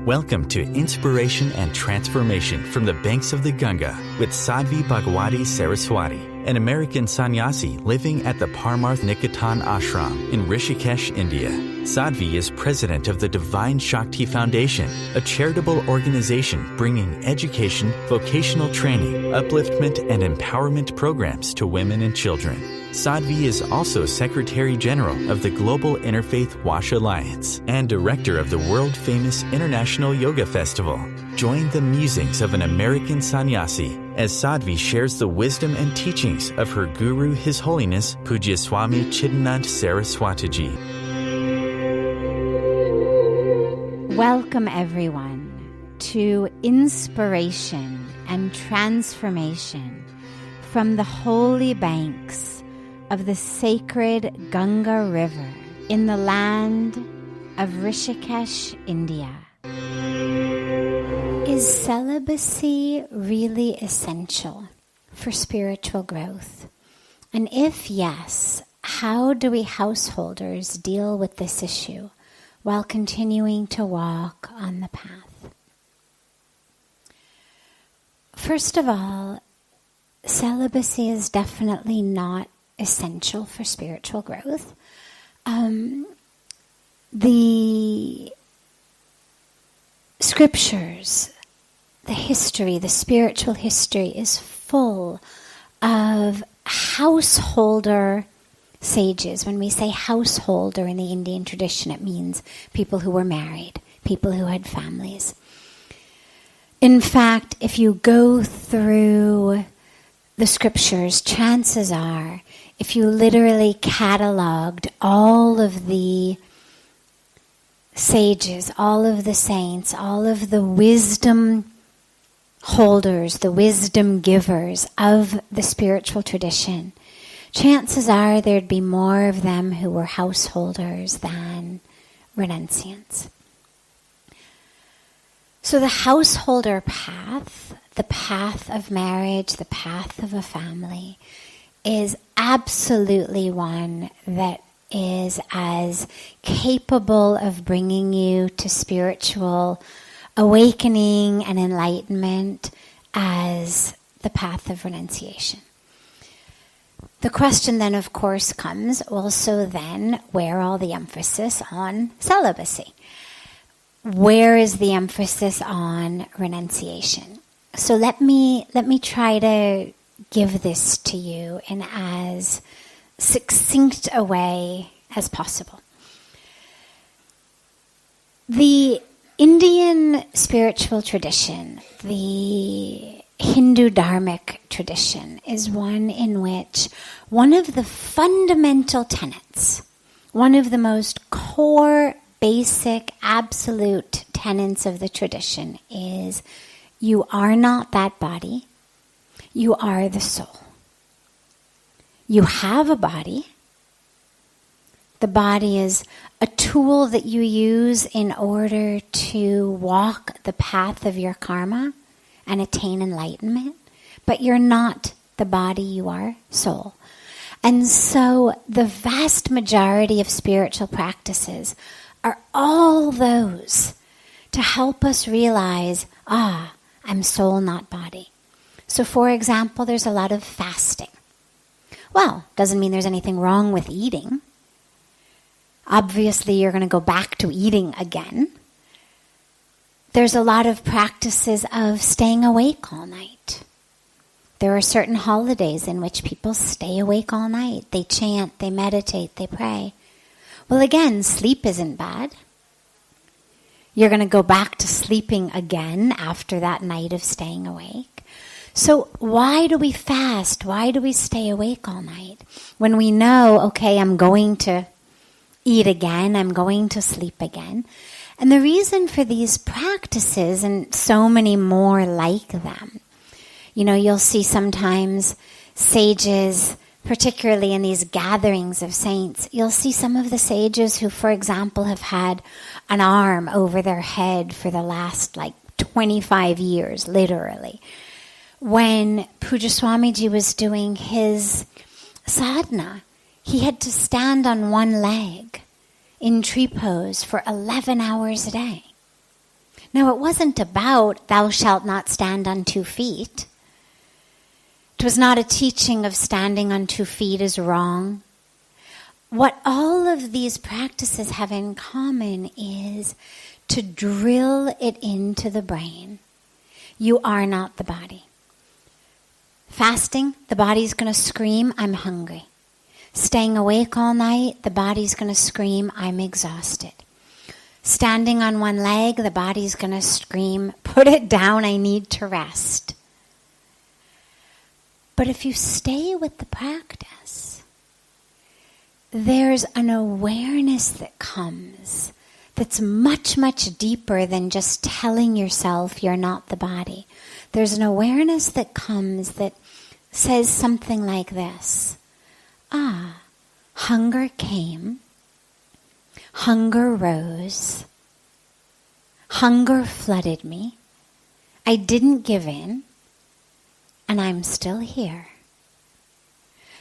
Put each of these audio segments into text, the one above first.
Welcome to Inspiration and Transformation from the Banks of the Ganga with Sadhvi Bhagawati Saraswati, an American sannyasi living at the Parmarth Niketan ashram in Rishikesh, India. Sadhvi is president of the Divine Shakti Foundation, a charitable organization bringing education, vocational training, upliftment, and empowerment programs to women and children. Sadhvi is also Secretary General of the Global Interfaith Wash Alliance and Director of the world-famous International Yoga Festival. Join the musings of an American sannyasi as Sadhvi shares the wisdom and teachings of her guru, His Holiness Pujya Swami Chidanand Saraswati Ji. Welcome everyone to Inspiration and Transformation from the holy banks of the sacred Ganga River in the land of Rishikesh, India. Is celibacy really essential for spiritual growth? And if yes, how do we householders deal with this issue while continuing to walk on the path? First of all, celibacy is definitely not essential for spiritual growth. The scriptures, the history, the spiritual history is full of householder sages. When we say householder in the Indian tradition, it means people who were married, people who had families. In fact, if you go through the scriptures, chances are, if you literally cataloged all of the sages, all of the saints, all of the wisdom holders, the wisdom givers of the spiritual tradition, chances are there'd be more of them who were householders than renunciants. So the householder path, the path of marriage, the path of a family, is absolutely one that is as capable of bringing you to spiritual awakening and enlightenment as the path of renunciation. The question then, of course, comes also then, where all the emphasis on celibacy? Where is the emphasis on renunciation? So let me try to give this to you in as succinct a way as possible. The Indian spiritual tradition, the Hindu dharmic tradition, is one in which one of the fundamental tenets, one of the most core, basic, absolute tenets of the tradition is you are not that body, you are the soul. You have a body. The body is a tool that you use in order to walk the path of your karma and attain enlightenment. But you're not the body, you are soul. And so the vast majority of spiritual practices are all those to help us realize, I'm soul, not body. So for example, there's a lot of fasting. Well, doesn't mean there's anything wrong with eating. Obviously, you're going to go back to eating again. There's a lot of practices of staying awake all night. There are certain holidays in which people stay awake all night. They chant, they meditate, they pray. Well, again, sleep isn't bad. You're going to go back to sleeping again after that night of staying awake. So why do we fast? Why do we stay awake all night? When we know, okay, I'm going to eat again, I'm going to sleep again. And the reason for these practices, and so many more like them, you'll see sometimes sages, particularly in these gatherings of saints, you'll see some of the sages who, for example, have had an arm over their head for the last 25 years, literally. When Pujya Swamiji was doing his sadhana, he had to stand on one leg in tree pose for 11 hours a day. Now, it wasn't about thou shalt not stand on 2 feet. It was not a teaching of standing on 2 feet is wrong. What all of these practices have in common is to drill it into the brain. You are not the body. Fasting, the body's going to scream, I'm hungry. Staying awake all night, the body's going to scream, I'm exhausted. Standing on one leg, the body's going to scream, put it down, I need to rest. But if you stay with the practice, there's an awareness that comes that's much, much deeper than just telling yourself you're not the body. There's an awareness that comes that says something like this. Hunger came, hunger rose, hunger flooded me, I didn't give in, and I'm still here.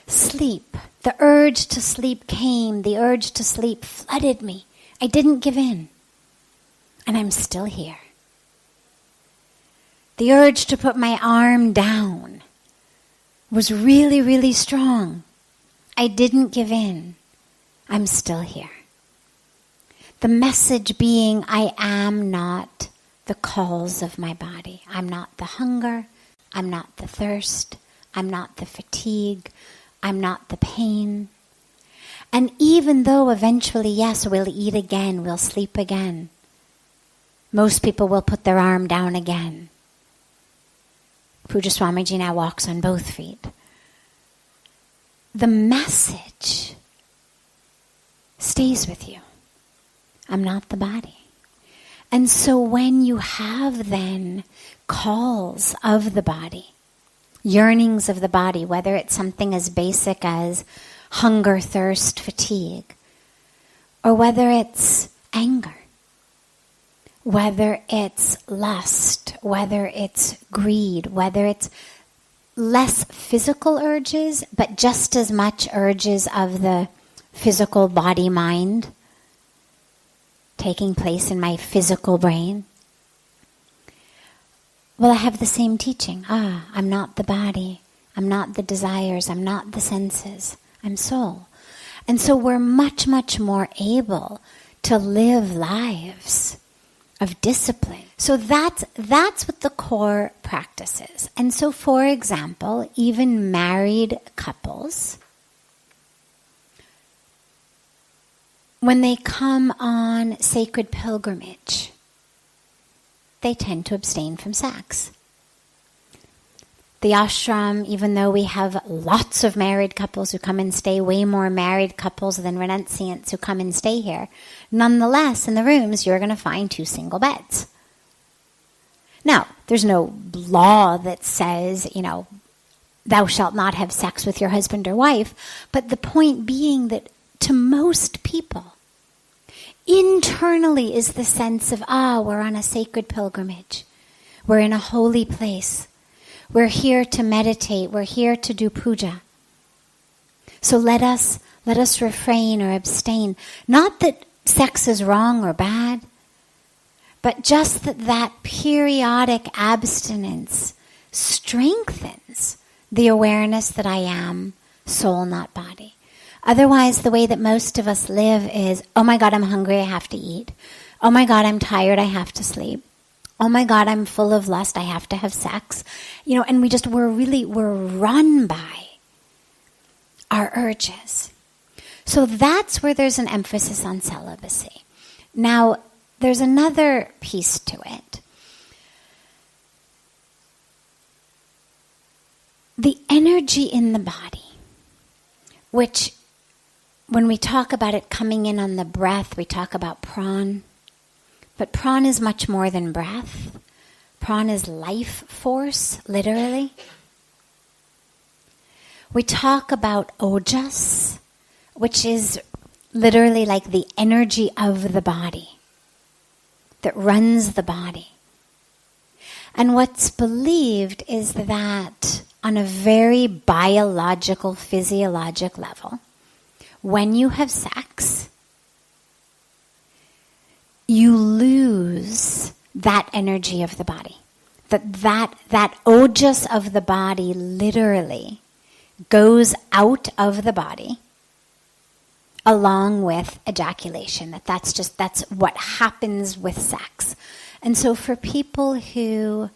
Sleep, the urge to sleep came, the urge to sleep flooded me, I didn't give in, and I'm still here. The urge to put my arm down was really, really strong. I didn't give in. I'm still here. The message being, I am not the calls of my body. I'm not the hunger. I'm not the thirst. I'm not the fatigue. I'm not the pain. And even though eventually, yes, we'll eat again, we'll sleep again, most people will put their arm down again. Puja Swamiji now walks on both feet. The message stays with you. I'm not the body. And so when you have then calls of the body, yearnings of the body, whether it's something as basic as hunger, thirst, fatigue, or whether it's anger, whether it's lust, whether it's greed, whether it's less physical urges, but just as much urges of the physical body-mind taking place in my physical brain. Well, I have the same teaching. I'm not the body. I'm not the desires. I'm not the senses. I'm soul. And so we're much, much more able to live lives of discipline. So that's what the core practice is. And so, for example, even married couples, when they come on sacred pilgrimage, they tend to abstain from sex. The ashram, even though we have lots of married couples who come and stay, way more married couples than renunciants who come and stay here, nonetheless, in the rooms, you're going to find 2 single beds. Now, there's no law that says, thou shalt not have sex with your husband or wife, but the point being that to most people, internally is the sense of, we're on a sacred pilgrimage. We're in a holy place. We're here to meditate. We're here to do puja. So let us refrain or abstain. Not that sex is wrong or bad, but just that periodic abstinence strengthens the awareness that I am soul, not body. Otherwise, the way that most of us live is, oh my God, I'm hungry, I have to eat. Oh my God, I'm tired, I have to sleep. Oh my God, I'm full of lust, I have to have sex. And we're run by our urges. So that's where there's an emphasis on celibacy. Now, there's another piece to it. The energy in the body, which when we talk about it coming in on the breath, we talk about pran. But pran is much more than breath. Pran is life force, literally. We talk about ojas, which is literally like the energy of the body that runs the body. And what's believed is that on a very biological, physiologic level, when you have sex, you lose that energy of the body. That ojas of the body literally goes out of the body along with ejaculation. That's what happens with sex. And so for people who,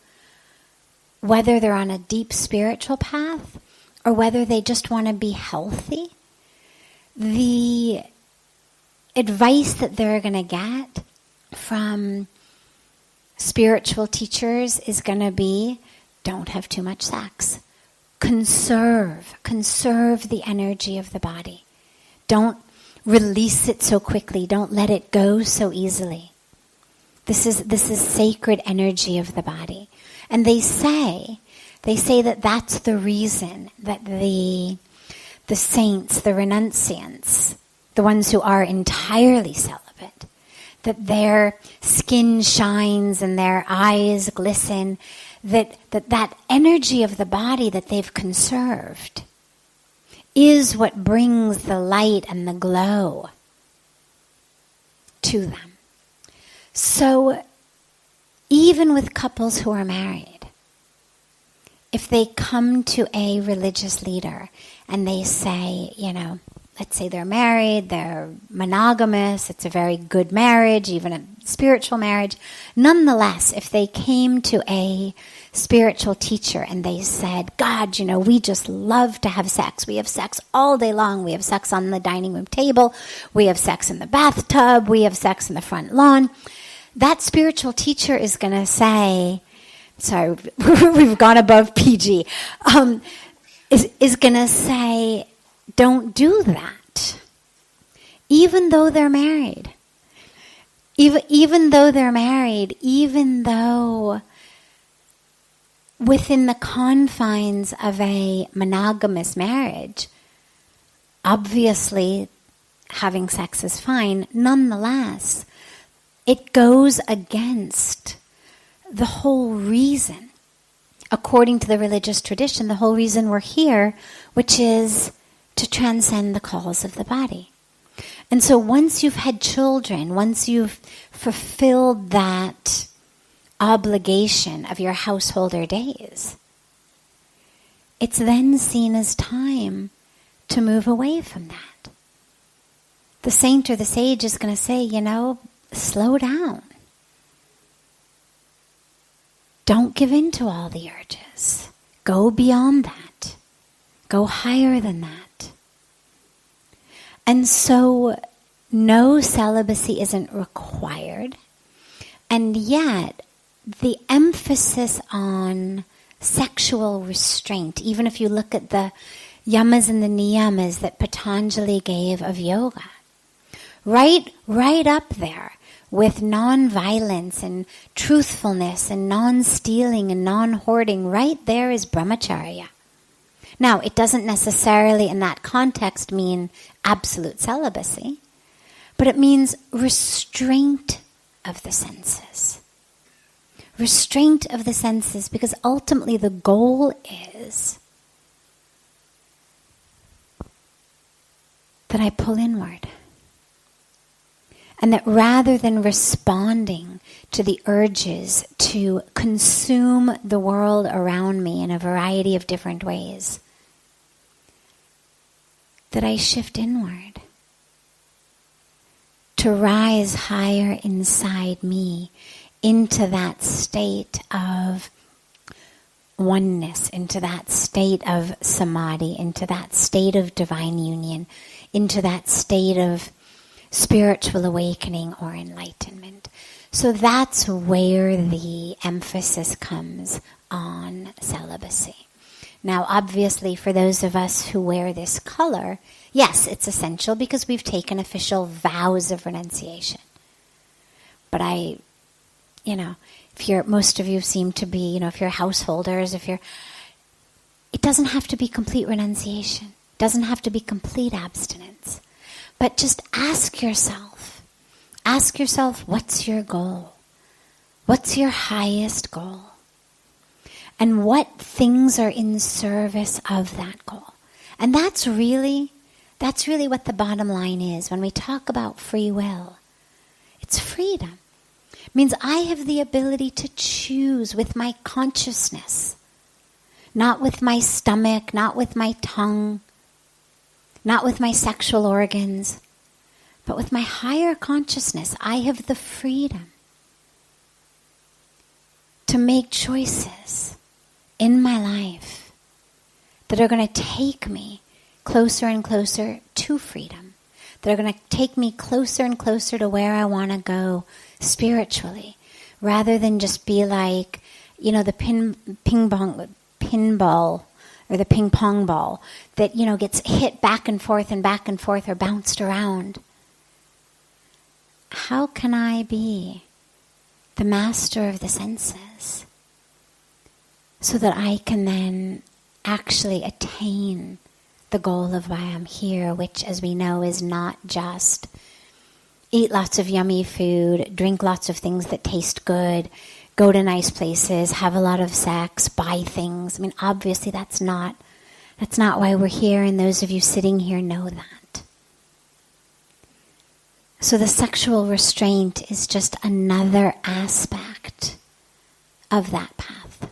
whether they're on a deep spiritual path or whether they just want to be healthy, the advice that they're going to get from spiritual teachers is going to be, don't have too much sex. Conserve the energy of the body. Don't release it so quickly. Don't let it go so easily. This is sacred energy of the body. And they say that that's the reason that the saints, the renunciants, the ones who are entirely celibate, that their skin shines and their eyes glisten, that energy of the body that they've conserved is what brings the light and the glow to them. So even with couples who are married, if they come to a religious leader and they say, let's say they're married, they're monogamous, it's a very good marriage, even a spiritual marriage. Nonetheless, if they came to a spiritual teacher and they said, God, we just love to have sex. We have sex all day long. We have sex on the dining room table. We have sex in the bathtub. We have sex in the front lawn. That spiritual teacher is going to say, sorry, we've gone above PG, is going to say, don't do that. Even though they're married. Even though they're married, even though within the confines of a monogamous marriage, obviously having sex is fine. Nonetheless, it goes against the whole reason, according to the religious tradition, the whole reason we're here, which is to transcend the calls of the body. And so once you've had children, once you've fulfilled that obligation of your householder days, it's then seen as time to move away from that. The saint or the sage is going to say, slow down. Don't give in to all the urges. Go beyond that. Go higher than that. And so no celibacy isn't required. And yet the emphasis on sexual restraint, even if you look at the yamas and the niyamas that Patanjali gave of yoga, right up there with non-violence and truthfulness and non-stealing and non-hoarding, right there is brahmacharya. Now, it doesn't necessarily in that context mean absolute celibacy, but it means restraint of the senses. Restraint of the senses, because ultimately the goal is that I pull inward. And that rather than responding to the urges to consume the world around me in a variety of different ways, that I shift inward to rise higher inside me into that state of oneness, into that state of samadhi, into that state of divine union, into that state of spiritual awakening or enlightenment. So that's where the emphasis comes on celibacy. Now, obviously, for those of us who wear this color, yes, it's essential because we've taken official vows of renunciation. But most of you seem to be, if you're householders, it doesn't have to be complete renunciation. It doesn't have to be complete abstinence. But just ask yourself, what's your goal? What's your highest goal? And what things are in service of that goal? And that's really what the bottom line is when we talk about free will. It's freedom. It means I have the ability to choose with my consciousness, not with my stomach, not with my tongue, not with my sexual organs, but with my higher consciousness. I have the freedom to make choices in my life that are going to take me closer and closer to freedom, that are going to take me closer and closer to where I want to go spiritually, rather than just be like, the pinball or the ping pong ball that, gets hit back and forth or bounced around. How can I be the master of the senses so that I can then actually attain the goal of why I'm here, which, as we know, is not just eat lots of yummy food, drink lots of things that taste good, go to nice places, have a lot of sex, buy things. I mean, obviously that's not why we're here, and those of you sitting here know that. So the sexual restraint is just another aspect of that path.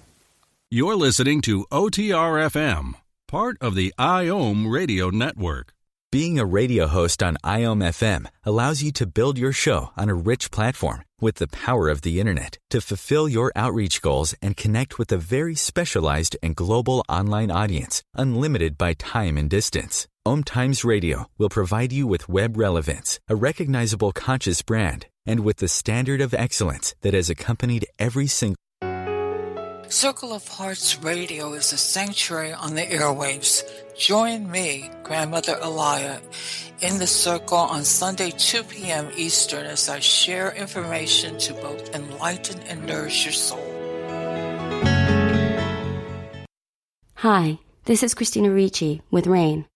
You're listening to OTR-FM, part of the IOM radio network. Being a radio host on IOM FM allows you to build your show on a rich platform with the power of the internet to fulfill your outreach goals and connect with a very specialized and global online audience, unlimited by time and distance. OMTimes Radio will provide you with web relevance, a recognizable conscious brand, and with the standard of excellence that has accompanied every single Circle of Hearts Radio is a sanctuary on the airwaves. Join me, Grandmother Elia, in the circle on Sunday 2 p.m. Eastern as I share information to both enlighten and nourish your soul. Hi, this is Christina Ricci with RAIN.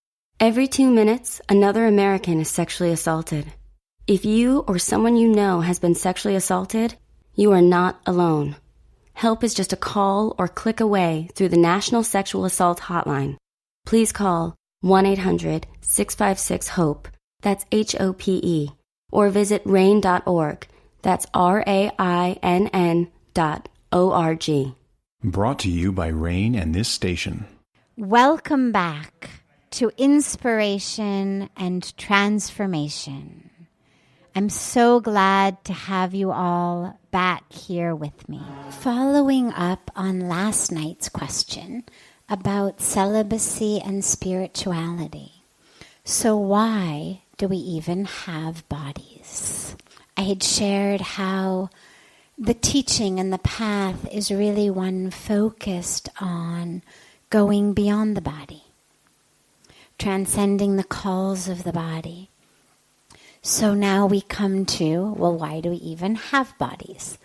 Every 2 minutes, another American is sexually assaulted. If you or someone you know has been sexually assaulted, you are not alone. Help is just a call or click away through the National Sexual Assault Hotline. Please call 1-800-656-HOPE, that's HOPE, or visit RAIN.org, that's RAINN.org. Brought to you by RAIN and this station. Welcome back to Inspiration and Transformation. I'm so glad to have you all back here with me. Following up on last night's question about celibacy and spirituality. So why do we even have bodies? I had shared how the teaching and the path is really one focused on going beyond the body, transcending the calls of the body. So now we come to, why do we even have bodies?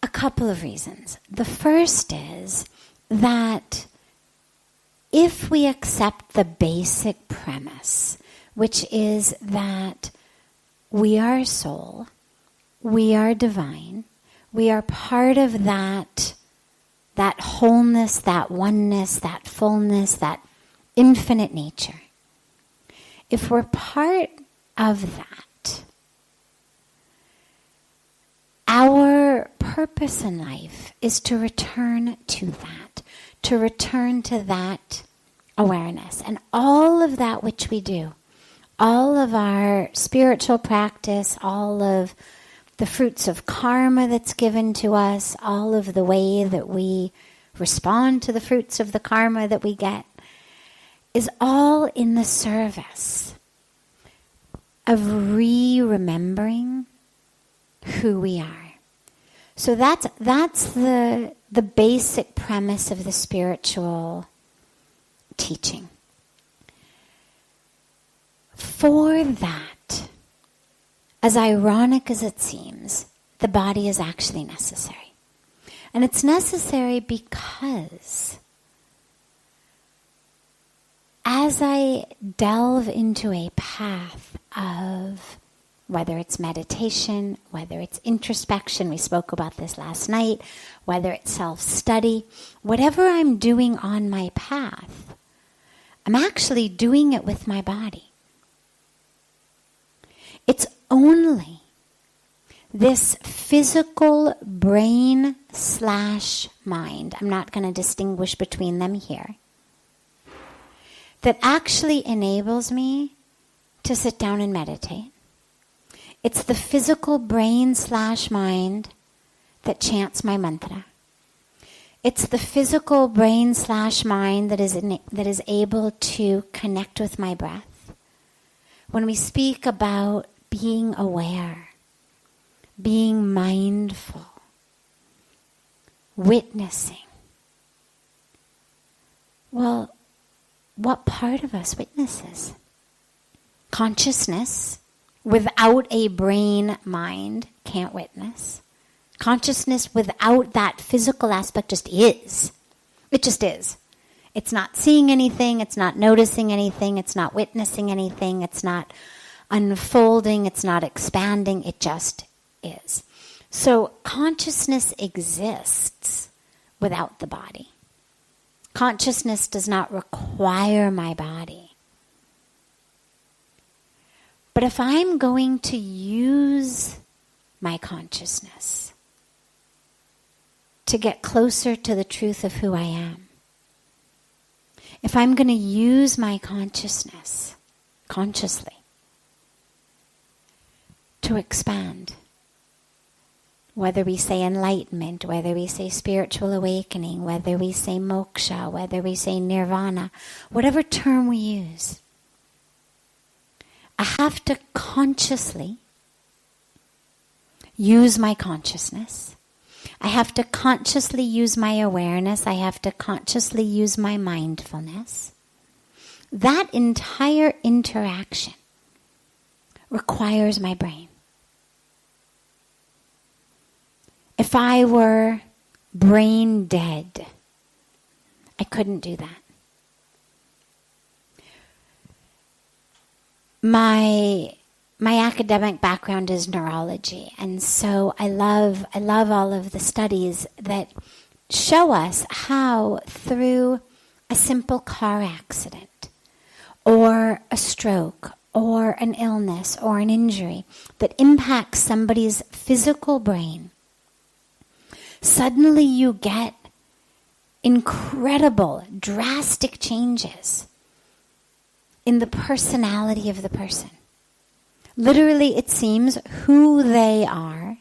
A couple of reasons. The first is that if we accept the basic premise, which is that we are soul, we are divine, we are part of that wholeness, that oneness, that fullness, that infinite nature. If we're part of that, our purpose in life is to return to that awareness. And all of that which we do, all of our spiritual practice, all of the fruits of karma that's given to us, all of the way that we respond to the fruits of the karma that we get, is all in the service of remembering who we are. So that's the basic premise of the spiritual teaching. For that, as ironic as it seems, the body is actually necessary. And it's necessary because as I delve into a path of whether it's meditation, whether it's introspection, we spoke about this last night, whether it's self-study, whatever I'm doing on my path, I'm actually doing it with my body. It's only this physical brain/mind, I'm not going to distinguish between them here, that actually enables me to sit down and meditate. It's the physical brain/mind that chants my mantra. It's the physical brain/mind that is able to connect with my breath. When we speak about being aware, being mindful, witnessing, well, what part of us witnesses? Consciousness without a brain-mind can't witness. Consciousness without that physical aspect just is. It just is. It's not seeing anything, it's not noticing anything, it's not witnessing anything, it's not unfolding, it's not expanding, it just is. So consciousness exists without the body. Consciousness does not require my body. But if I'm going to use my consciousness to get closer to the truth of who I am, if I'm going to use my consciousness consciously to expand, whether we say enlightenment, whether we say spiritual awakening, whether we say moksha, whether we say nirvana, whatever term we use, I have to consciously use my consciousness. I have to consciously use my awareness. I have to consciously use my mindfulness. That entire interaction requires my brain. If I were brain dead, I couldn't do that. My academic background is neurology, and so I love all of the studies that show us how through a simple car accident or a stroke or an illness or an injury that impacts somebody's physical brain, suddenly you get incredible, drastic changes in the personality of the person. Literally, it seems who they are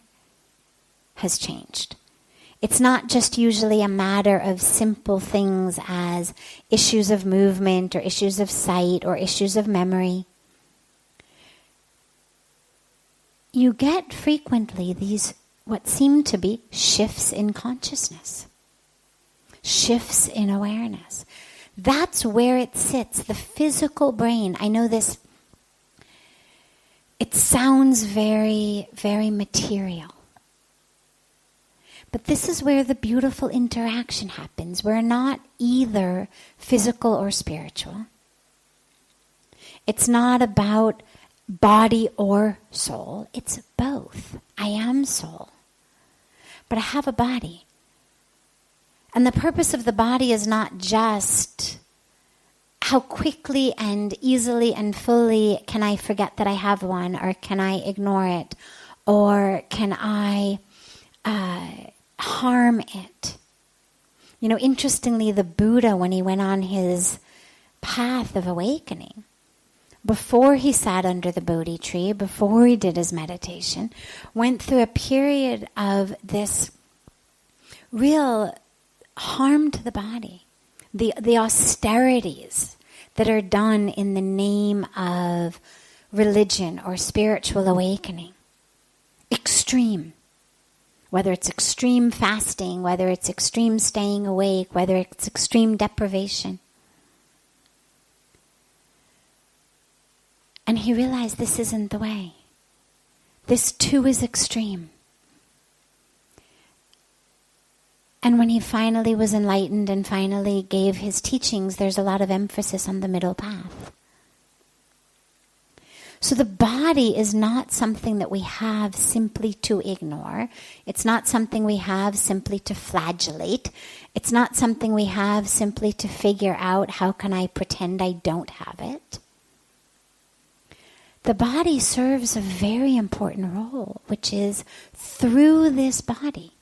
has changed. It's not just usually a matter of simple things as issues of movement or issues of sight or issues of memory. You get frequently these what seem to be shifts in consciousness, shifts in awareness. That's where it sits, the physical brain. I know this, it sounds very, very material. But this is where the beautiful interaction happens. We're not either physical or spiritual. It's not about body or soul. It's both. I am soul, but I have a body. And the purpose of the body is not just how quickly and easily and fully can I forget that I have one, or can I ignore it, or can I harm it. You know, interestingly, the Buddha, when he went on his path of awakening, before he sat under the Bodhi tree, before he did his meditation, went through a period of this real harm to the body. The austerities that are done in the name of religion or spiritual awakening. Extreme. Whether it's extreme fasting, whether it's extreme staying awake, whether it's extreme deprivation. And he realized this isn't the way. This too is extreme. And when he finally was enlightened and finally gave his teachings, there's a lot of emphasis on the middle path. So the body is not something that we have simply to ignore. It's not something we have simply to flagellate. It's not something we have simply to figure out how can I pretend I don't have it. the body serves a very important role, which is through this body,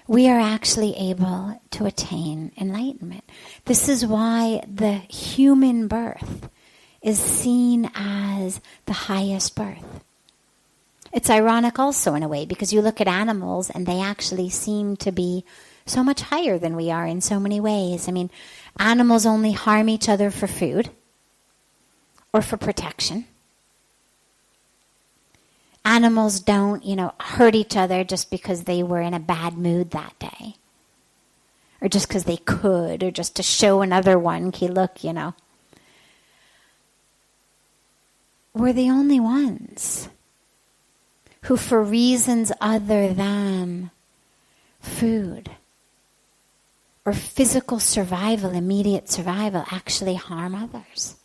we are actually able to attain enlightenment. This is why the human birth is seen as the highest birth. It's ironic also in a way, because you look at animals and they actually seem to be so much higher than we are in so many ways. I mean, animals only harm each other for food or for protection. Animals don't, hurt each other just because they were in a bad mood that day. Or just because they could, or just to show another one, okay, look, We're the only ones who, for reasons other than food or physical survival, immediate survival, actually harm others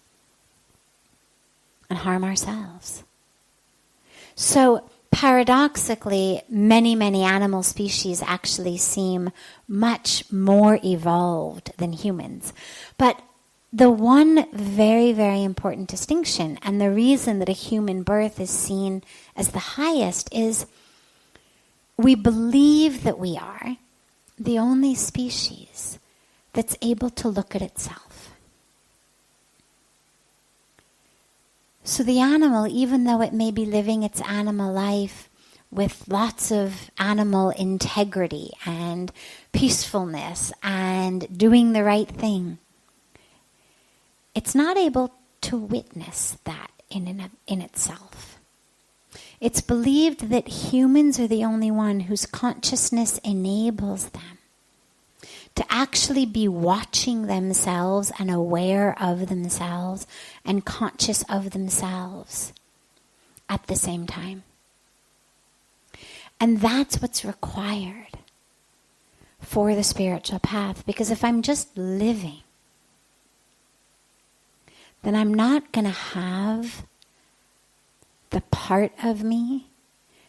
and harm ourselves. So paradoxically, many, many animal species actually seem much more evolved than humans. But the one very, very important distinction, and the reason that a human birth is seen as the highest, is we believe that we are the only species that's able to look at itself. So the animal, even though it may be living its animal life with lots of animal integrity and peacefulness and doing the right thing, it's not able to witness that in itself. It's believed that humans are the only one whose consciousness enables them to actually be watching themselves and aware of themselves and conscious of themselves at the same time. And that's what's required for the spiritual path. Because if I'm just living, then I'm not going to have the part of me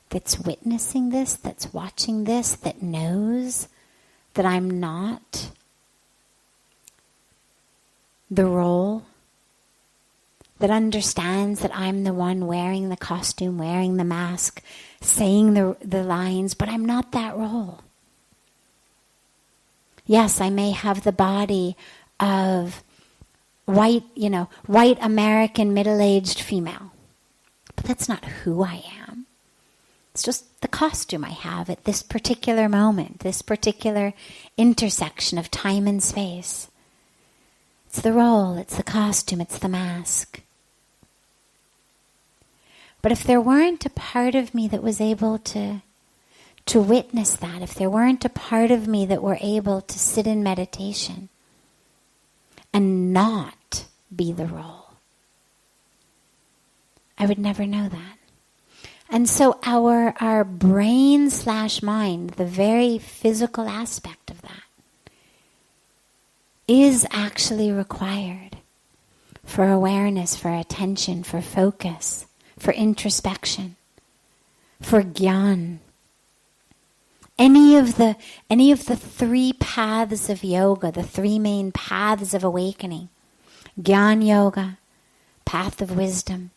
that's witnessing this, that's watching this, that knows that I'm not the role, that understands that I'm the one wearing the costume, wearing the mask, saying the lines, but I'm not that role. Yes, I may have the body of white American middle-aged female, but that's not who I am. It's just the costume I have at this particular moment, this particular intersection of time and space. It's the role, it's the costume, it's the mask. But if there weren't a part of me that was able to witness that, if there weren't a part of me that were able to sit in meditation and not be the role, I would never know that. And so our brain/mind, the very physical aspect of that, is actually required for awareness, for attention, for focus, for introspection, for gyan. Any of the three paths of yoga, the three main paths of awakening, Gyan Yoga, path of wisdom,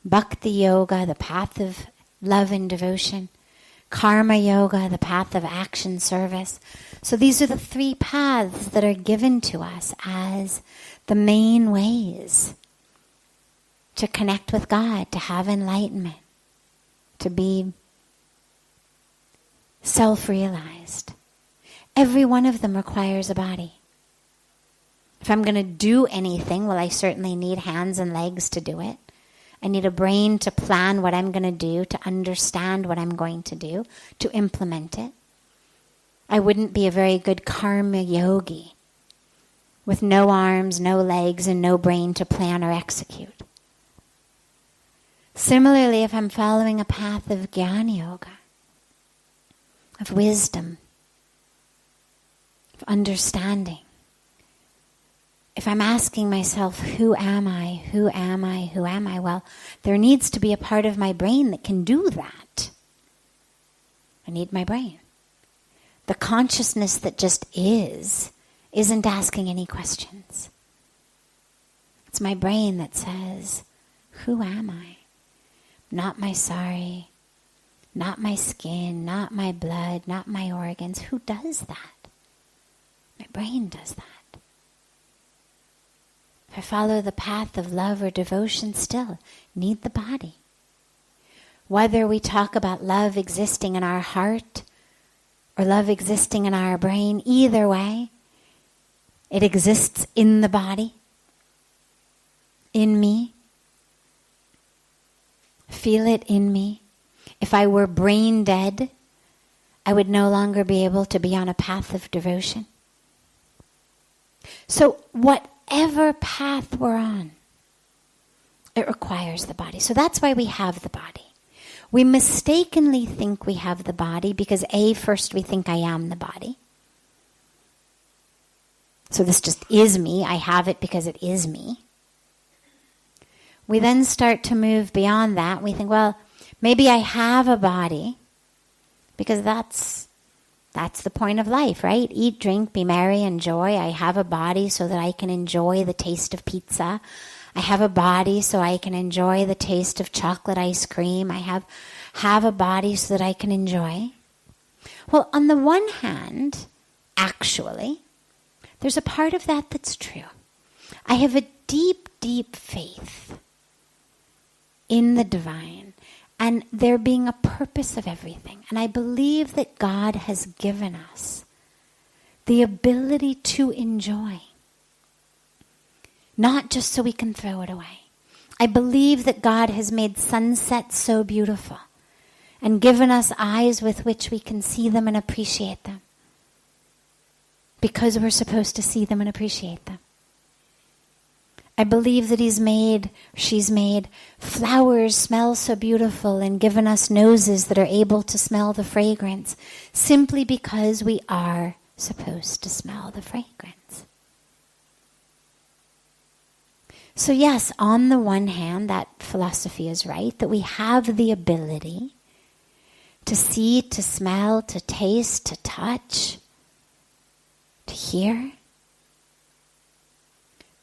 Bhakti Yoga, the path of love and devotion, Karma Yoga, the path of action service. So these are the three paths that are given to us as the main ways to connect with God, to have enlightenment, to be self-realized. Every one of them requires a body. If I'm going to do anything, well, I certainly need hands and legs to do it. I need a brain to plan what I'm going to do, to understand what I'm going to do, to implement it. I wouldn't be a very good karma yogi with no arms, no legs, and no brain to plan or execute. Similarly, if I'm following a path of Jnana Yoga, of wisdom, of understanding, if I'm asking myself, who am I, who am I, who am I? Well, there needs to be a part of my brain that can do that. I need my brain. The consciousness that just isn't asking any questions. It's my brain that says, who am I? Not my sari, not my skin, not my blood, not my organs. Who does that? My brain does that. If I follow the path of love or devotion, still need the body. Whether we talk about love existing in our heart or love existing in our brain, either way, it exists in the body, in me. Feel it in me. If I were brain dead, I would no longer be able to be on a path of devotion. So whatever path we're on, it requires the body. So that's why we have the body. We mistakenly think we have the body because first we think I am the body. So this just is me. I have it because it is me. We then start to move beyond that. We think, well, maybe I have a body because that's the point of life, right? Eat, drink, be merry, enjoy. I have a body so that I can enjoy the taste of pizza. I have a body so I can enjoy the taste of chocolate ice cream. I have a body so that I can enjoy. Well, on the one hand, actually, there's a part of that that's true. I have a deep, deep faith in the divine and there being a purpose of everything. And I believe that God has given us the ability to enjoy, not just so we can throw it away. I believe that God has made sunsets so beautiful and given us eyes with which we can see them and appreciate them, because we're supposed to see them and appreciate them. I believe that she's made flowers smell so beautiful and given us noses that are able to smell the fragrance simply because we are supposed to smell the fragrance. So yes, on the one hand, that philosophy is right, that we have the ability to see, to smell, to taste, to touch, to hear.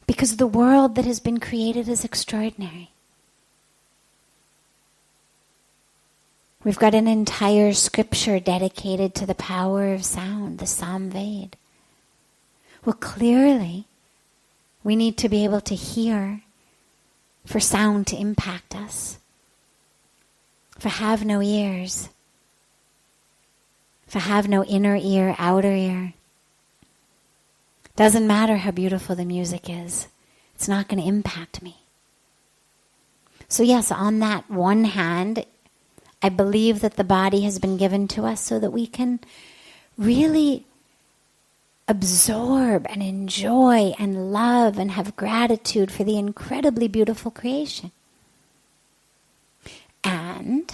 Because the world that has been created is extraordinary. We've got an entire scripture dedicated to the power of sound, the Samved. Well, clearly, we need to be able to hear for sound to impact us. If I have no ears, if I have no inner ear, outer ear, doesn't matter how beautiful the music is. It's not going to impact me. So yes, on that one hand, I believe that the body has been given to us so that we can really absorb and enjoy and love and have gratitude for the incredibly beautiful creation. And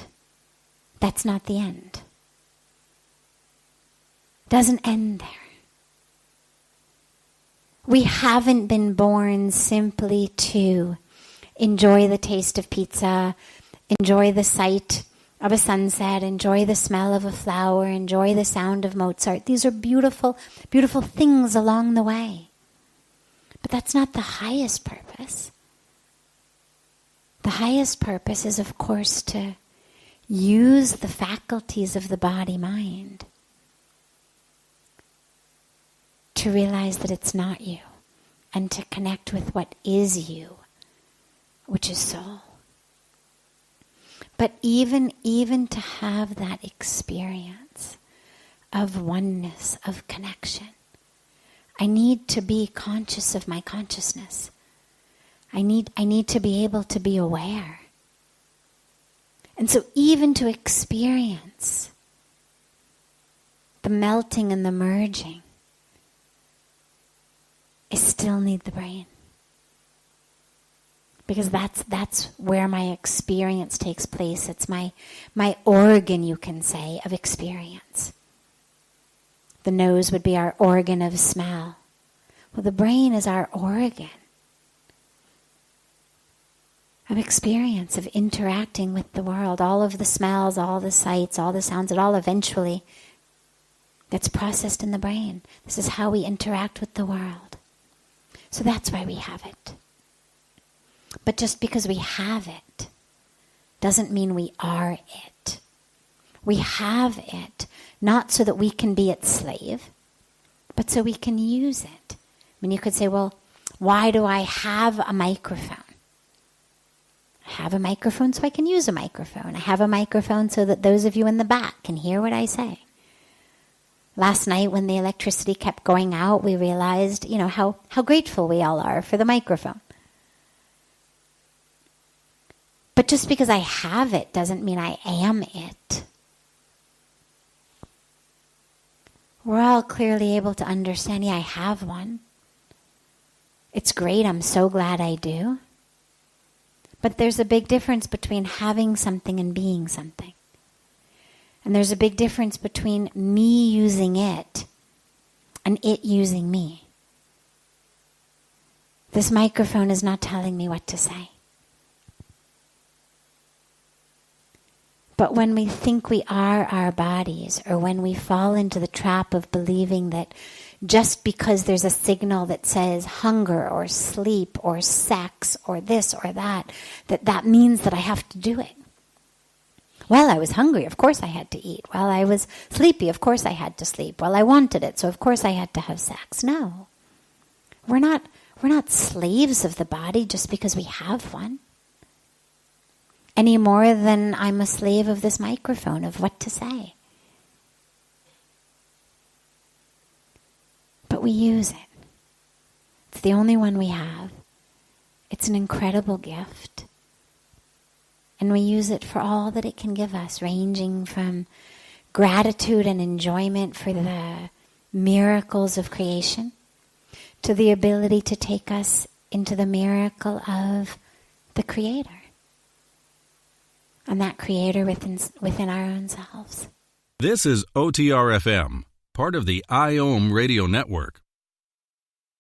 that's not the end. It doesn't end there. We haven't been born simply to enjoy the taste of pizza, enjoy the sight of a sunset, enjoy the smell of a flower, enjoy the sound of Mozart. These are beautiful, beautiful things along the way. But that's not the highest purpose. The highest purpose is, of course, to use the faculties of the body-mind to realize that it's not you, and to connect with what is you, which is soul. But even to have that experience of oneness, of connection, I need to be conscious of my consciousness. I need to be able to be aware. And so even to experience the melting and the merging, I still need the brain. Because that's where my experience takes place. It's my organ, you can say, of experience. The nose would be our organ of smell. Well, the brain is our organ of experience, of interacting with the world. All of the smells, all the sights, all the sounds, it all eventually gets processed in the brain. This is how we interact with the world. So that's why we have it. But just because we have it doesn't mean we are it. We have it not so that we can be its slave, but so we can use it. I mean, you could say, well, why do I have a microphone? I have a microphone so I can use a microphone. I have a microphone so that those of you in the back can hear what I say. Last night when the electricity kept going out, we realized, how grateful we all are for the microphone. But just because I have it doesn't mean I am it. We're all clearly able to understand, I have one. It's great, I'm so glad I do. But there's a big difference between having something and being something. And there's a big difference between me using it and it using me. This microphone is not telling me what to say. But when we think we are our bodies, or when we fall into the trap of believing that just because there's a signal that says hunger or sleep or sex or this or that, that means that I have to do it. Well, I was hungry, of course I had to eat. Well, I was sleepy, of course I had to sleep. Well, I wanted it, so of course I had to have sex. No. We're not slaves of the body just because we have one. Any more than I'm a slave of this microphone, of what to say. But we use it. It's the only one we have. It's an incredible gift. And we use it for all that it can give us, ranging from gratitude and enjoyment for the miracles of creation to the ability to take us into the miracle of the Creator. And that Creator within our own selves. This is OTR-FM, part of the IOM radio network.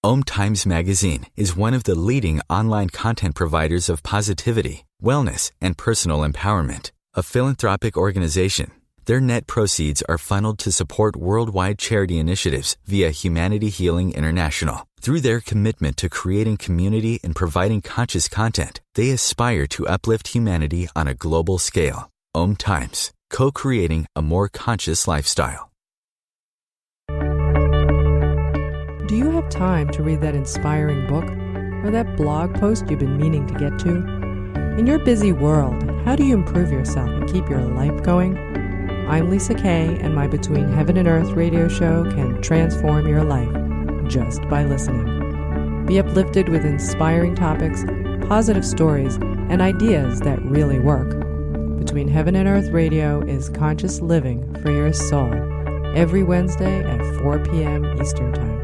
OMTimes Magazine is one of the leading online content providers of positivity, wellness, and personal empowerment. A philanthropic organization, their net proceeds are funneled to support worldwide charity initiatives via Humanity Healing International. Through their commitment to creating community and providing conscious content, they aspire to uplift humanity on a global scale. OMTimes, co-creating a more conscious lifestyle. Do you have time to read that inspiring book or that blog post you've been meaning to get to? In your busy world, how do you improve yourself and keep your life going? I'm Lisa Kay, and my Between Heaven and Earth radio show can transform your life just by listening. Be uplifted with inspiring topics, positive stories, and ideas that really work. Between Heaven and Earth radio is conscious living for your soul, every Wednesday at 4 p.m. Eastern Time.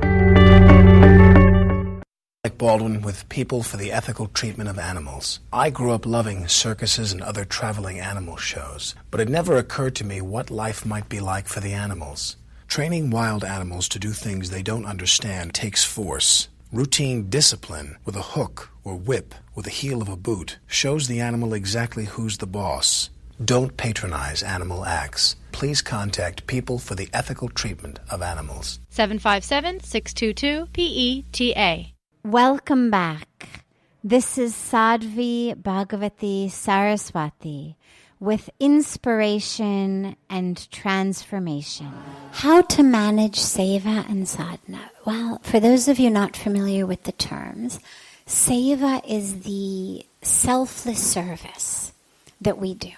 Like Baldwin with People for the Ethical Treatment of Animals. I grew up loving circuses and other traveling animal shows, but it never occurred to me what life might be like for the animals. Training wild animals to do things they don't understand takes force. Routine discipline with a hook or whip with the heel of a boot shows the animal exactly who's the boss. Don't patronize animal acts. Please contact People for the Ethical Treatment of Animals. 757-622-PETA. Welcome back. This is Sadhvi Bhagawati Saraswati with inspiration and transformation. How to manage Seva and Sadhana. Well, for those of you not familiar with the terms, Seva is the selfless service that we do.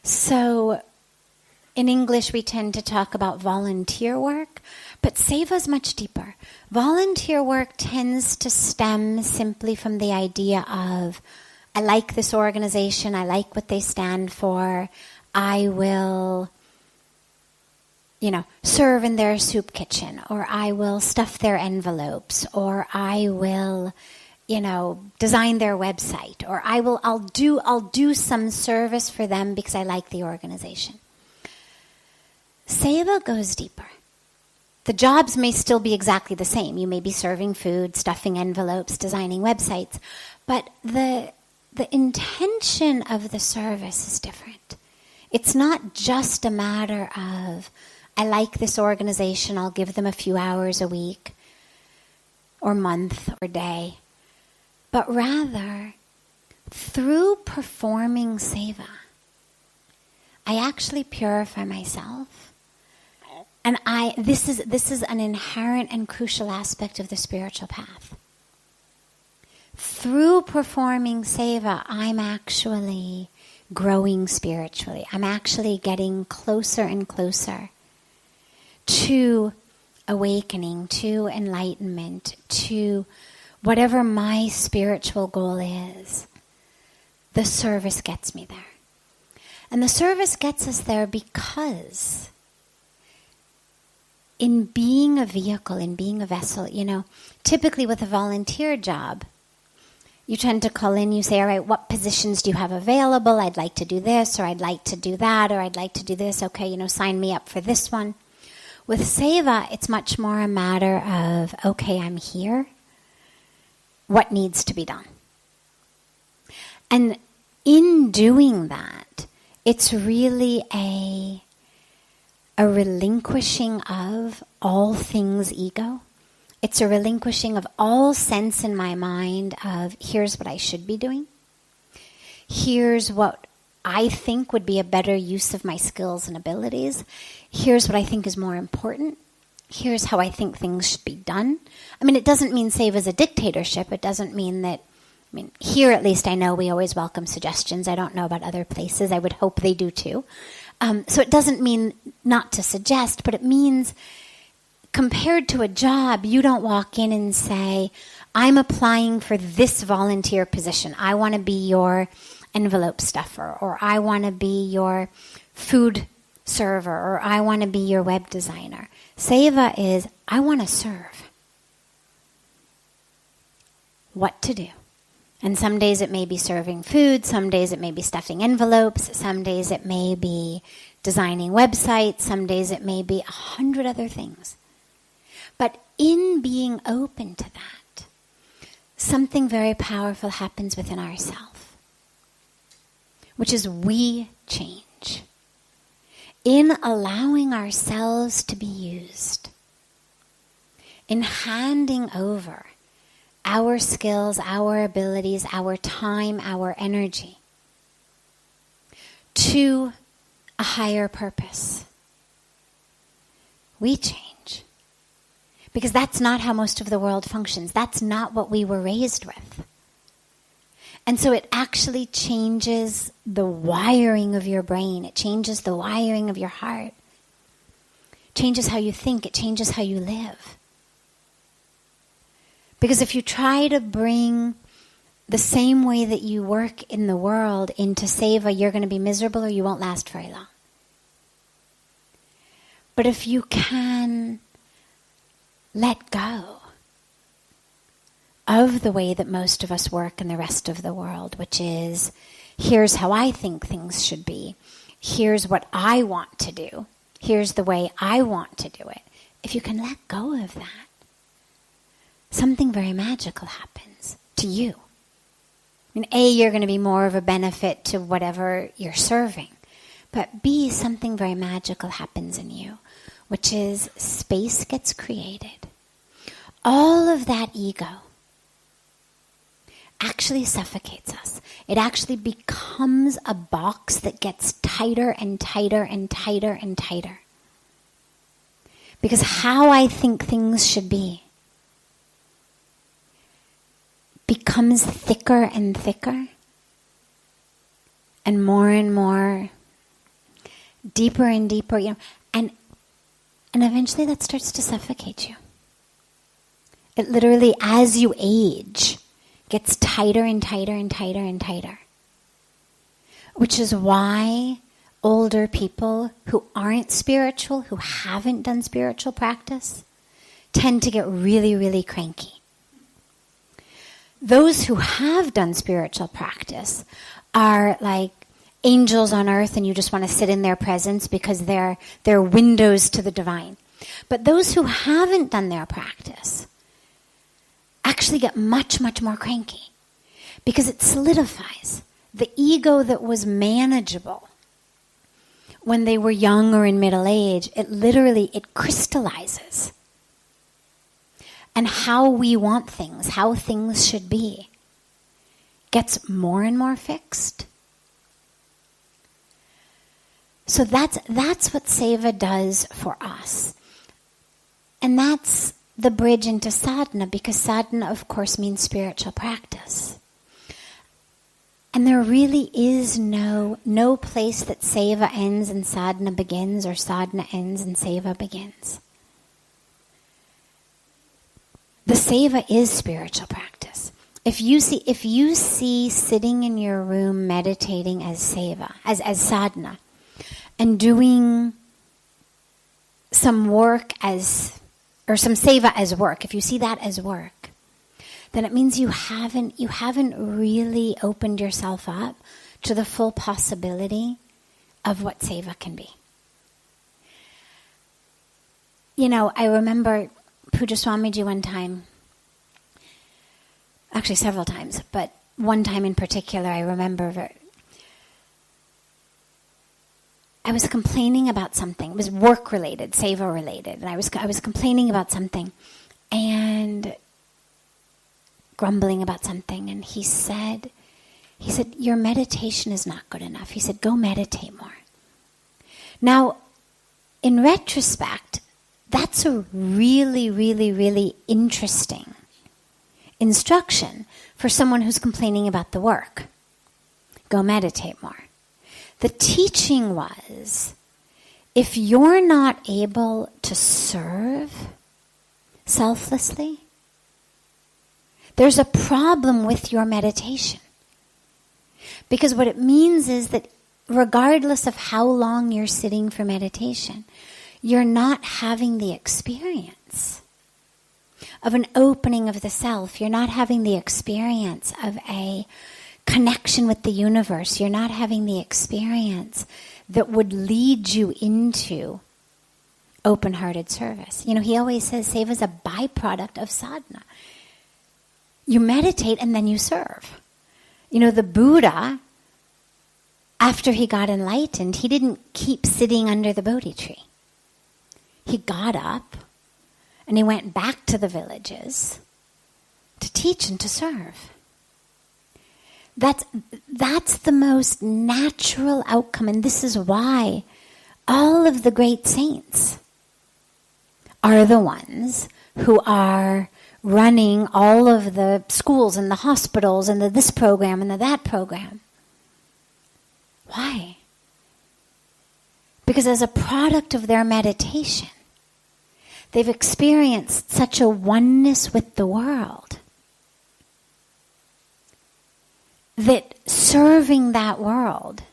So in English we tend to talk about volunteer work, but Seva is much deeper. Volunteer work tends to stem simply from the idea of, I like this organization, I like what they stand for, I will, serve in their soup kitchen, or I will stuff their envelopes, or I will, design their website, or I'll do some service for them because I like the organization. Seva goes deeper. The jobs may still be exactly the same. You may be serving food, stuffing envelopes, designing websites, but the intention of the service is different. It's not just a matter of, I like this organization, I'll give them a few hours a week, or month, or day, but rather, through performing seva, I actually purify myself. And this is an inherent and crucial aspect of the spiritual path. Through performing seva, I'm actually growing spiritually. I'm actually getting closer and closer to awakening, to enlightenment, to whatever my spiritual goal is. The service gets me there. And the service gets us there because in being a vehicle, in being a vessel, typically with a volunteer job, you tend to call in, you say, all right, what positions do you have available? I'd like to do this, or I'd like to do that, or I'd like to do this. Okay, sign me up for this one. With seva, it's much more a matter of, okay, I'm here. What needs to be done? And in doing that, it's really a relinquishing of all things ego. It's a relinquishing of all sense in my mind of here's what I should be doing. Here's what I think would be a better use of my skills and abilities. Here's what I think is more important. Here's how I think things should be done. It doesn't mean seva is a dictatorship. It doesn't mean that, here at least I know we always welcome suggestions. I don't know about other places. I would hope they do too. So it doesn't mean not to suggest, but it means compared to a job, you don't walk in and say, I'm applying for this volunteer position. I want to be your envelope stuffer, or I want to be your food server, or I want to be your web designer. Seva is, I want to serve. What to do? And some days it may be serving food, some days it may be stuffing envelopes, some days it may be designing websites, some days it may be 100 other things. But in being open to that, something very powerful happens within ourselves, which is we change. In allowing ourselves to be used, in handing over our skills, our abilities, our time, our energy to a higher purpose, we change. Because that's not how most of the world functions. That's not what we were raised with. And so it actually changes the wiring of your brain. It changes the wiring of your heart. It changes how you think. It changes how you live. Because if you try to bring the same way that you work in the world into seva, you're going to be miserable or you won't last very long. But if you can let go of the way that most of us work in the rest of the world, which is, here's how I think things should be. Here's what I want to do. Here's the way I want to do it. If you can let go of that, something very magical happens to you. A, you're going to be more of a benefit to whatever you're serving. But B, something very magical happens in you, which is space gets created. All of that ego actually suffocates us. It actually becomes a box that gets tighter and tighter and tighter and tighter. Because how I think things should be becomes thicker and thicker and more deeper and deeper, and eventually that starts to suffocate you. It literally, as you age, gets tighter and tighter and tighter and tighter. Which is why older people who aren't spiritual, who haven't done spiritual practice, tend to get really, really cranky. Those who have done spiritual practice are like angels on earth, and you just want to sit in their presence because they're windows to the divine. But those who haven't done their practice actually get much, much more cranky because it solidifies the ego that was manageable when they were young or in middle age. It crystallizes. And how we want things, how things should be, gets more and more fixed. So that's what Seva does for us. And that's the bridge into sadhana, because sadhana, of course, means spiritual practice. And there really is no place that Seva ends and sadhana begins, or sadhana ends and Seva begins. The Seva is spiritual practice. If you see sitting in your room meditating as Seva, as sadhana, and doing some work or some Seva as work, if you see that as work, then it means you haven't really opened yourself up to the full possibility of what Seva can be. You know, I remember Puja Swamiji one time, actually several times, but one time in particular I remember I was complaining about something. It was work-related, Seva-related, and I was complaining about something and grumbling about something, and he said, your meditation is not good enough. He said, go meditate more. Now, in retrospect, that's a really, really, really interesting instruction for someone who's complaining about the work. Go meditate more. The teaching was, if you're not able to serve selflessly, there's a problem with your meditation. Because what it means is that regardless of how long you're sitting for meditation, you're not having the experience of an opening of the self. You're not having the experience of a connection with the universe. You're not having the experience that would lead you into open-hearted service. You know, he always says Seva is a byproduct of sadhana. You meditate and then you serve. You know, the Buddha, after he got enlightened, he didn't keep sitting under the Bodhi tree. He got up and he went back to the villages to teach and to serve. That's the most natural outcome, and this is why all of the great saints are the ones who are running all of the schools and the hospitals and the this program and the that program. Why? Because as a product of their meditation, they've experienced such a oneness with the world that serving that world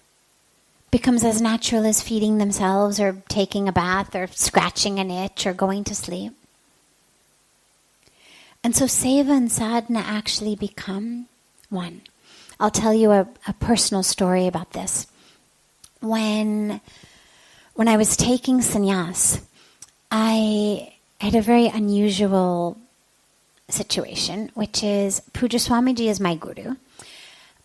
becomes as natural as feeding themselves or taking a bath or scratching an itch or going to sleep. And so Seva and Sadhana actually become one. I'll tell you a personal story about this. When I was taking sannyas, I had a very unusual situation, which is Puja Swamiji is my guru,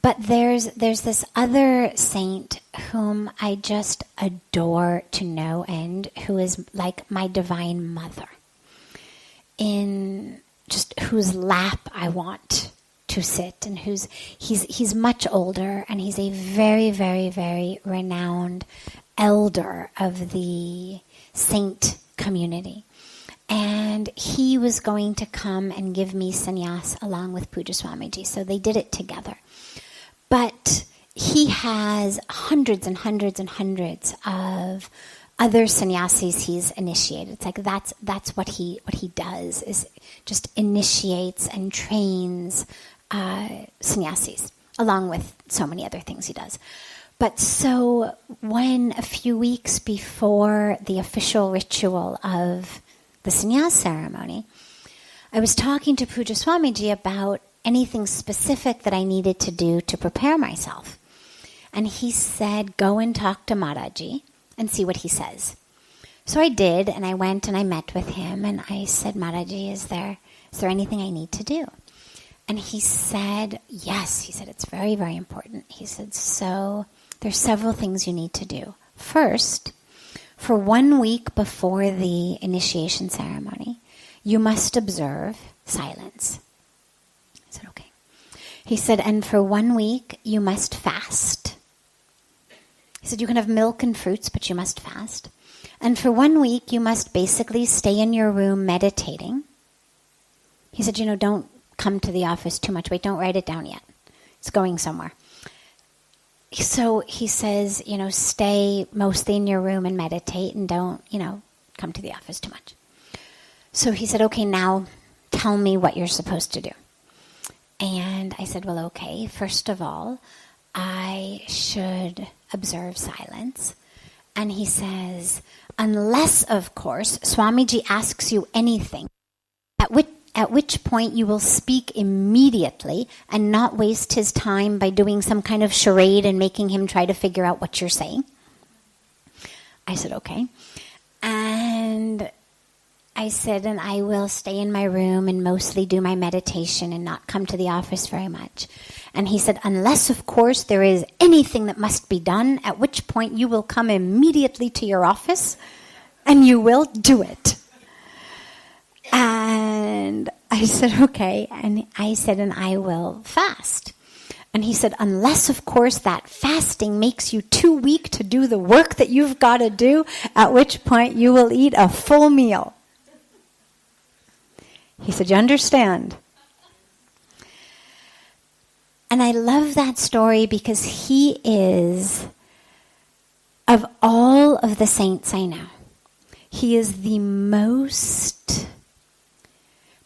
but there's this other saint whom I just adore to no end, who is like my divine mother, in just whose lap I want to sit, and he's much older, and he's a very, very, very renowned elder of the saint community. And he was going to come and give me sannyas along with Puja Swamiji, so they did it together. But he has hundreds and hundreds and hundreds of other sannyasis he's initiated. It's like that's what he does, is just initiates and trains sannyasis, along with so many other things he does. But so when a few weeks before the official ritual of the sannyas ceremony, I was talking to Puja Swamiji about anything specific that I needed to do to prepare myself. And he said, go and talk to Maharaji and see what he says. So I did, and I went and I met with him, and I said, Maharaji, is there anything I need to do? And he said, yes. He said, it's very, very important. He said, so there's several things you need to do. First, for 1 week before the initiation ceremony, you must observe silence. I said, okay. He said, and for 1 week, you must fast. He said, you can have milk and fruits, but you must fast. And for 1 week, you must basically stay in your room meditating. He said, don't come to the office too much. Wait, don't write it down yet. It's going somewhere. So he says, stay mostly in your room and meditate and don't, come to the office too much. So he said, okay, now tell me what you're supposed to do. And I said, well, okay, first of all, I should observe silence. And he says, unless, of course, Swamiji asks you anything, at which point you will speak immediately and not waste his time by doing some kind of charade and making him try to figure out what you're saying. I said, okay. And I said, and I will stay in my room and mostly do my meditation and not come to the office very much. And he said, unless, of course, there is anything that must be done, at which point you will come immediately to your office and you will do it. And I said, okay. And I said, and I will fast. And he said, unless, of course, that fasting makes you too weak to do the work that you've got to do, at which point you will eat a full meal. He said, you understand? And I love that story because he is, of all of the saints I know, he is the most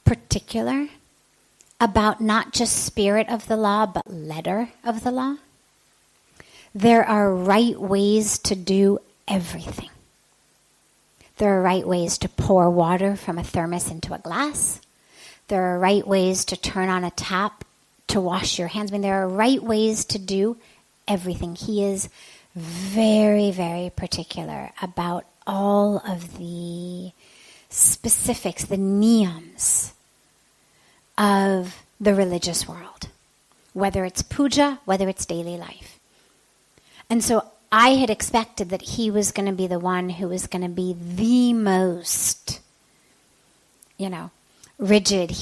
particular about not just spirit of the law, but letter of the law. There are right ways to do everything. There are right ways to pour water from a thermos into a glass. There are right ways to turn on a tap to wash your hands. There are right ways to do everything. He is very, very particular about all of the specifics, the niyams of the religious world, whether it's puja, whether it's daily life. And so I had expected that he was going to be the one who was going to be the most, rigid.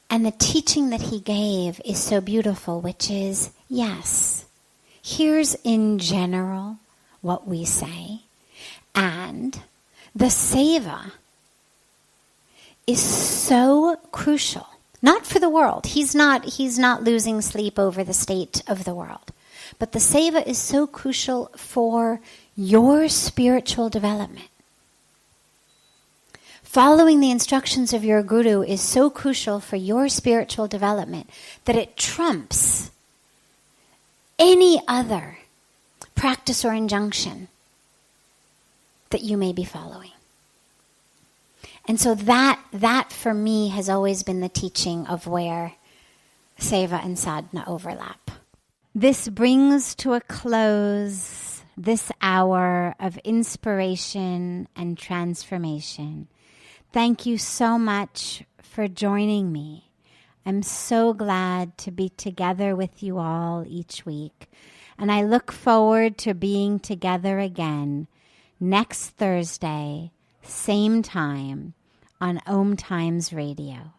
And the teaching that he gave is so beautiful, which is, yes, here's in general what we say. And the seva is so crucial, not for the world. He's not losing sleep over the state of the world. But the seva is so crucial for your spiritual development. Following the instructions of your guru is so crucial for your spiritual development that it trumps any other practice or injunction that you may be following. And so that for me has always been the teaching of where Seva and Sadhana overlap. This brings to a close this hour of inspiration and transformation. Thank you so much for joining me. I'm so glad to be together with you all each week. And I look forward to being together again next Thursday, same time, on OMTimes Radio.